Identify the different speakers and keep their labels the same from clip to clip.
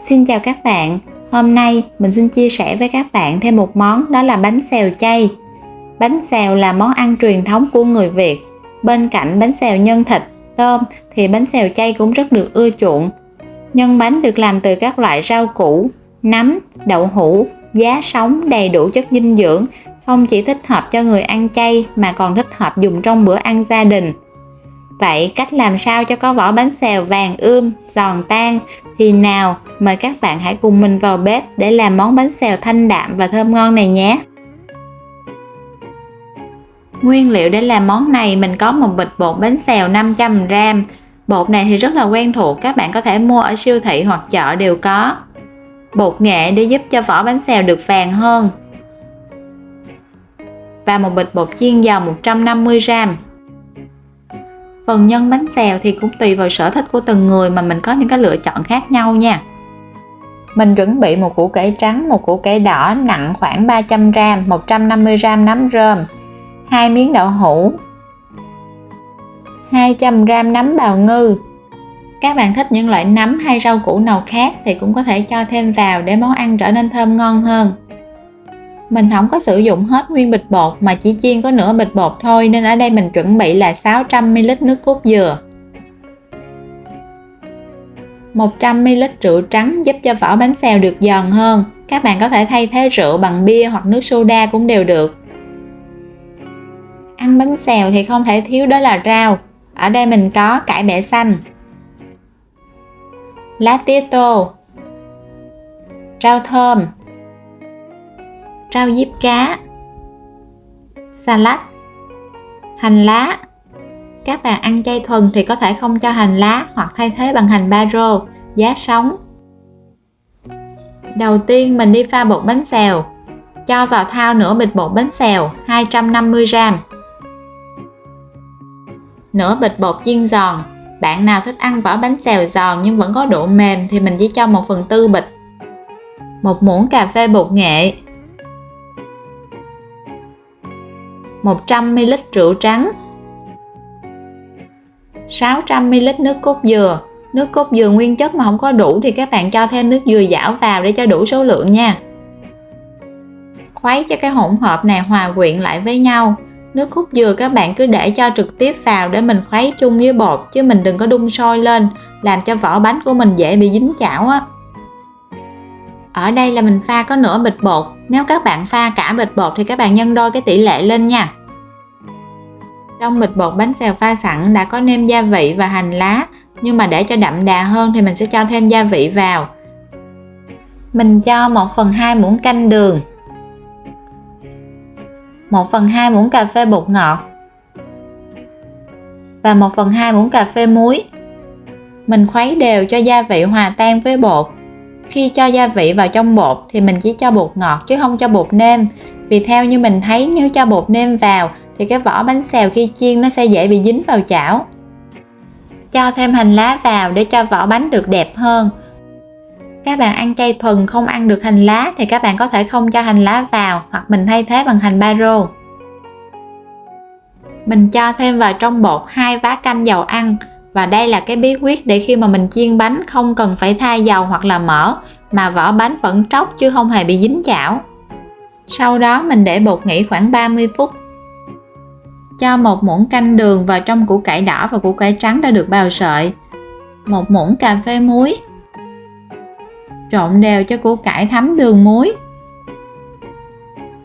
Speaker 1: Xin chào các bạn, hôm nay mình xin chia sẻ với các bạn thêm một món, đó là bánh xèo chay. Bánh xèo là món ăn truyền thống của người Việt. Bên cạnh bánh xèo nhân thịt, tôm thì bánh xèo chay cũng rất được ưa chuộng. Nhân bánh được làm từ các loại rau củ, nấm, đậu hũ, giá sống đầy đủ chất dinh dưỡng, không chỉ thích hợp cho người ăn chay mà còn thích hợp dùng trong bữa ăn gia đình. Vậy cách làm sao cho có vỏ bánh xèo vàng ươm, giòn tan thì nào mời các bạn hãy cùng mình vào bếp để làm món bánh xèo thanh đạm và thơm ngon này nhé. Nguyên liệu để làm món này mình có một bịch bột bánh xèo 500g. Bột này thì rất là quen thuộc, các bạn có thể mua ở siêu thị hoặc chợ đều có. Bột nghệ để giúp cho vỏ bánh xèo được vàng hơn. Và một bịch bột chiên giòn 150g. Phần nhân bánh xèo thì cũng tùy vào sở thích của từng người mà mình có những cái lựa chọn khác nhau nha. Mình chuẩn bị một củ cải trắng, một củ cải đỏ nặng khoảng 300g, 150g nấm rơm, 2 miếng đậu hũ, 200g nấm bào ngư. Các bạn thích những loại nấm hay rau củ nào khác thì cũng có thể cho thêm vào để món ăn trở nên thơm ngon hơn. Mình không có sử dụng hết nguyên bịch bột mà chỉ chiên có nửa bịch bột thôi, nên ở đây mình chuẩn bị là 600ml nước cốt dừa, 100ml rượu trắng giúp cho vỏ bánh xèo được giòn hơn. Các bạn có thể thay thế rượu bằng bia hoặc nước soda cũng đều được. Ăn bánh xèo thì không thể thiếu đó là rau. Ở đây mình có cải bẹ xanh, lá tía tô, rau thơm, rau diếp cá, salad, hành lá. Các bạn ăn chay thuần thì có thể không cho hành lá hoặc thay thế bằng hành ba rô, giá sống. Đầu tiên mình đi pha bột bánh xèo. Cho vào thau nửa bịch bột bánh xèo 250g, nửa bịch bột chiên giòn. Bạn nào thích ăn vỏ bánh xèo giòn nhưng vẫn có độ mềm thì mình chỉ cho 1/4 bịch. Một muỗng cà phê bột nghệ, 100ml rượu trắng, 600ml nước cốt dừa. Nước cốt dừa nguyên chất mà không có đủ thì các bạn cho thêm nước dừa dảo vào để cho đủ số lượng nha. Khuấy cho cái hỗn hợp này hòa quyện lại với nhau. Nước cốt dừa các bạn cứ để cho trực tiếp vào để mình khuấy chung với bột, chứ mình đừng có đun sôi lên, làm cho vỏ bánh của mình dễ bị dính chảo á. Ở đây là mình pha có nửa bịch bột, nếu các bạn pha cả bịch bột thì các bạn nhân đôi cái tỷ lệ lên nha. Trong bịch bột bánh xèo pha sẵn đã có nêm gia vị và hành lá, nhưng mà để cho đậm đà hơn thì mình sẽ cho thêm gia vị vào. Mình cho 1/2 muỗng canh đường, 1/2 muỗng cà phê bột ngọt và 1/2 muỗng cà phê muối. Mình khuấy đều cho gia vị hòa tan với bột. Khi cho gia vị vào trong bột thì mình chỉ cho bột ngọt chứ không cho bột nêm. Vì theo như mình thấy, nếu cho bột nêm vào thì cái vỏ bánh xèo khi chiên nó sẽ dễ bị dính vào chảo. Cho thêm hành lá vào để cho vỏ bánh được đẹp hơn. Các bạn ăn chay thuần không ăn được hành lá thì các bạn có thể không cho hành lá vào, hoặc mình thay thế bằng hành ba rô. Mình cho thêm vào trong bột 2 vá canh dầu ăn, và đây là cái bí quyết để khi mà mình chiên bánh không cần phải thay dầu hoặc là mỡ mà vỏ bánh vẫn tróc chứ không hề bị dính chảo. Sau đó mình để bột nghỉ khoảng 30 phút. Cho 1 muỗng canh đường vào trong củ cải đỏ và củ cải trắng đã được bào sợi, 1 muỗng cà phê muối. Trộn đều cho củ cải thấm đường muối.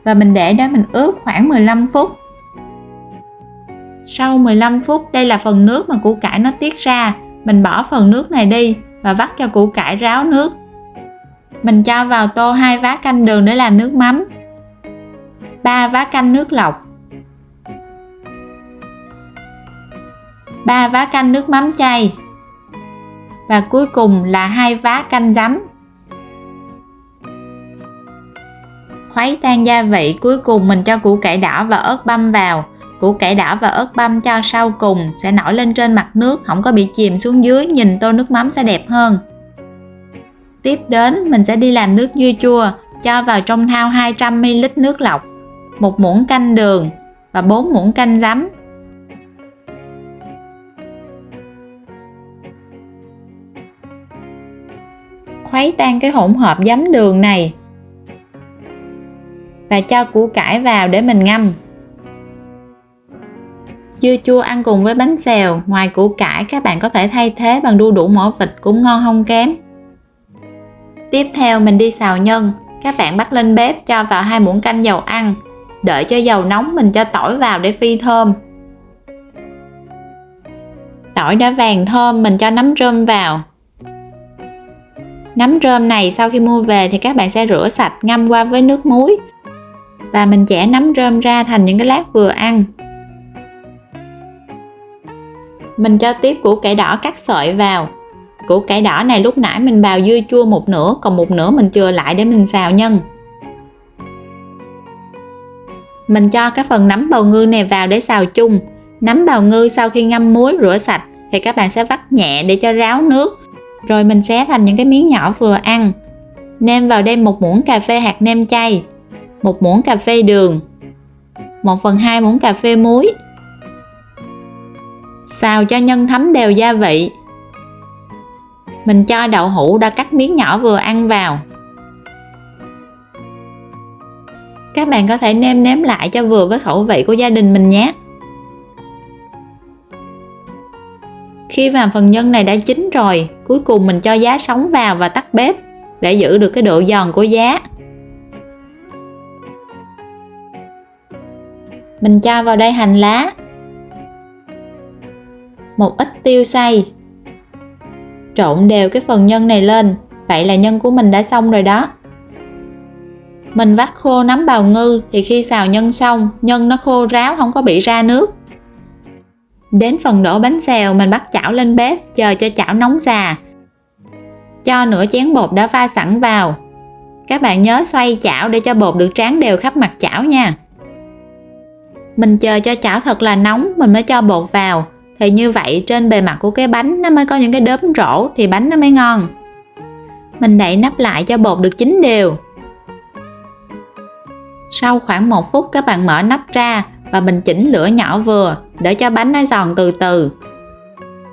Speaker 1: Và mình để đó mình ướp khoảng 15 phút. Sau 15 phút, đây là phần nước mà củ cải nó tiết ra. Mình bỏ phần nước này đi và vắt cho củ cải ráo nước. Mình cho vào tô 2 vá canh đường để làm nước mắm, 3 vá canh nước lọc, 3 vá canh nước mắm chay và cuối cùng là 2 vá canh giấm. Khuấy tan gia vị, cuối cùng mình cho củ cải đỏ và ớt băm vào. Củ cải đỏ và ớt băm cho sau cùng sẽ nổi lên trên mặt nước, không có bị chìm xuống dưới, nhìn tô nước mắm sẽ đẹp hơn. Tiếp đến mình sẽ đi làm nước dưa chua. Cho vào trong thau 200ml nước lọc, 1 muỗng canh đường và 4 muỗng canh giấm. khuấy tan cái hỗn hợp giấm đường này và cho củ cải vào để mình ngâm. Dưa chua ăn cùng với bánh xèo, ngoài củ cải các bạn có thể thay thế bằng đu đủ mỡ vịt cũng ngon không kém. Tiếp theo mình đi xào nhân. Các bạn bắt lên bếp, cho vào 2 muỗng canh dầu ăn. Đợi cho dầu nóng mình cho tỏi vào để phi thơm. Tỏi đã vàng thơm, mình cho nấm rơm vào. Nấm rơm này sau khi mua về thì các bạn sẽ rửa sạch, ngâm qua với nước muối. Và mình chẻ nấm rơm ra thành những cái lát vừa ăn. Mình cho tiếp củ cải đỏ cắt sợi vào. Củ cải đỏ này lúc nãy mình bào dưa chua một nửa, còn một nửa mình chừa lại để mình xào nhân. Mình cho cái phần nấm bào ngư này vào để xào chung. Nấm bào ngư sau khi ngâm muối rửa sạch thì các bạn sẽ vắt nhẹ để cho ráo nước. Rồi mình xé thành những cái miếng nhỏ vừa ăn. Nêm vào đây 1 muỗng cà phê hạt nêm chay, 1 muỗng cà phê đường, 1/2 muỗng cà phê muối. Xào cho nhân thấm đều gia vị. Mình cho đậu hũ đã cắt miếng nhỏ vừa ăn vào. Các bạn có thể nêm nếm lại cho vừa với khẩu vị của gia đình mình nhé. Khi mà phần nhân này đã chín rồi, cuối cùng mình cho giá sống vào và tắt bếp để giữ được cái độ giòn của giá. Mình cho vào đây hành lá, một ít tiêu xay. Trộn đều cái phần nhân này lên. Vậy là nhân của mình đã xong rồi đó. Mình vắt khô nấm bào ngư thì khi xào nhân xong, nhân nó khô ráo không có bị ra nước. Đến phần đổ bánh xèo, mình bắt chảo lên bếp, chờ cho chảo nóng già. Cho nửa chén bột đã pha sẵn vào. Các bạn nhớ xoay chảo để cho bột được tráng đều khắp mặt chảo nha. Mình chờ cho chảo thật là nóng mình mới cho bột vào. Thì như vậy trên bề mặt của cái bánh nó mới có những cái đốm rỗ thì bánh nó mới ngon. Mình đậy nắp lại cho bột được chín đều. Sau khoảng 1 phút các bạn mở nắp ra và mình chỉnh lửa nhỏ vừa để cho bánh nó giòn từ từ.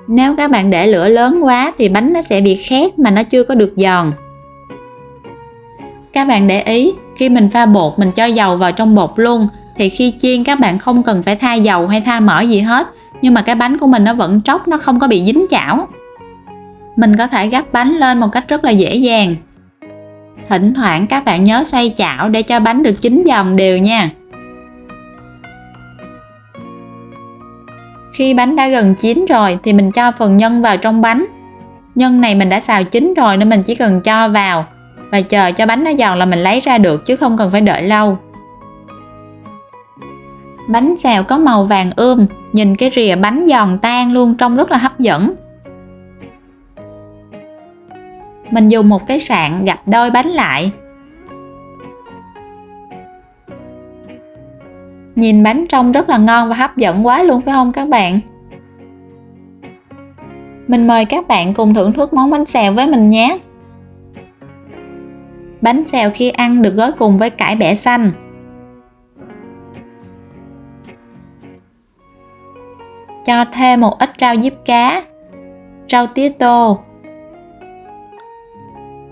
Speaker 1: Nếu các bạn để lửa lớn quá thì bánh nó sẽ bị khét mà nó chưa có được giòn. Các bạn để ý khi mình pha bột mình cho dầu vào trong bột luôn thì khi chiên các bạn không cần phải tha dầu hay tha mỡ gì hết, nhưng mà cái bánh của mình nó vẫn tróc, nó không có bị dính chảo. Mình có thể gắp bánh lên một cách rất là dễ dàng. Thỉnh thoảng các bạn nhớ xoay chảo để cho bánh được chín giòn đều nha. Khi bánh đã gần chín rồi thì mình cho phần nhân vào trong bánh. Nhân này mình đã xào chín rồi nên mình chỉ cần cho vào và chờ cho bánh nó giòn là mình lấy ra được chứ không cần phải đợi lâu. Bánh xèo có màu vàng ươm, nhìn cái rìa bánh giòn tan luôn, trông rất là hấp dẫn. Mình dùng một cái sạn gập đôi bánh lại. Nhìn bánh trông rất là ngon và hấp dẫn quá luôn phải không các bạn? Mình mời các bạn cùng thưởng thức món bánh xèo với mình nhé. Bánh xèo khi ăn được gói cùng với cải bẹ xanh. Cho thêm một ít rau diếp cá, rau tía tô,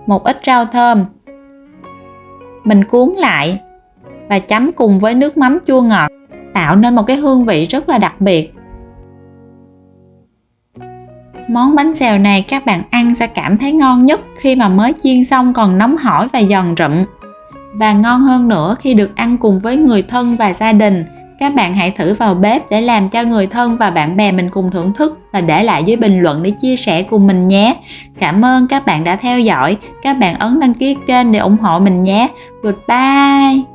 Speaker 1: một ít rau thơm. Mình cuốn lại và chấm cùng với nước mắm chua ngọt, tạo nên một cái hương vị rất là đặc biệt. Món bánh xèo này các bạn ăn sẽ cảm thấy ngon nhất khi mà mới chiên xong còn nóng hổi và giòn rụm. Và ngon hơn nữa khi được ăn cùng với người thân và gia đình. Các bạn hãy thử vào bếp để làm cho người thân và bạn bè mình cùng thưởng thức và để lại dưới bình luận để chia sẻ cùng mình nhé. Cảm ơn các bạn đã theo dõi. Các bạn ấn đăng ký kênh để ủng hộ mình nhé. Goodbye!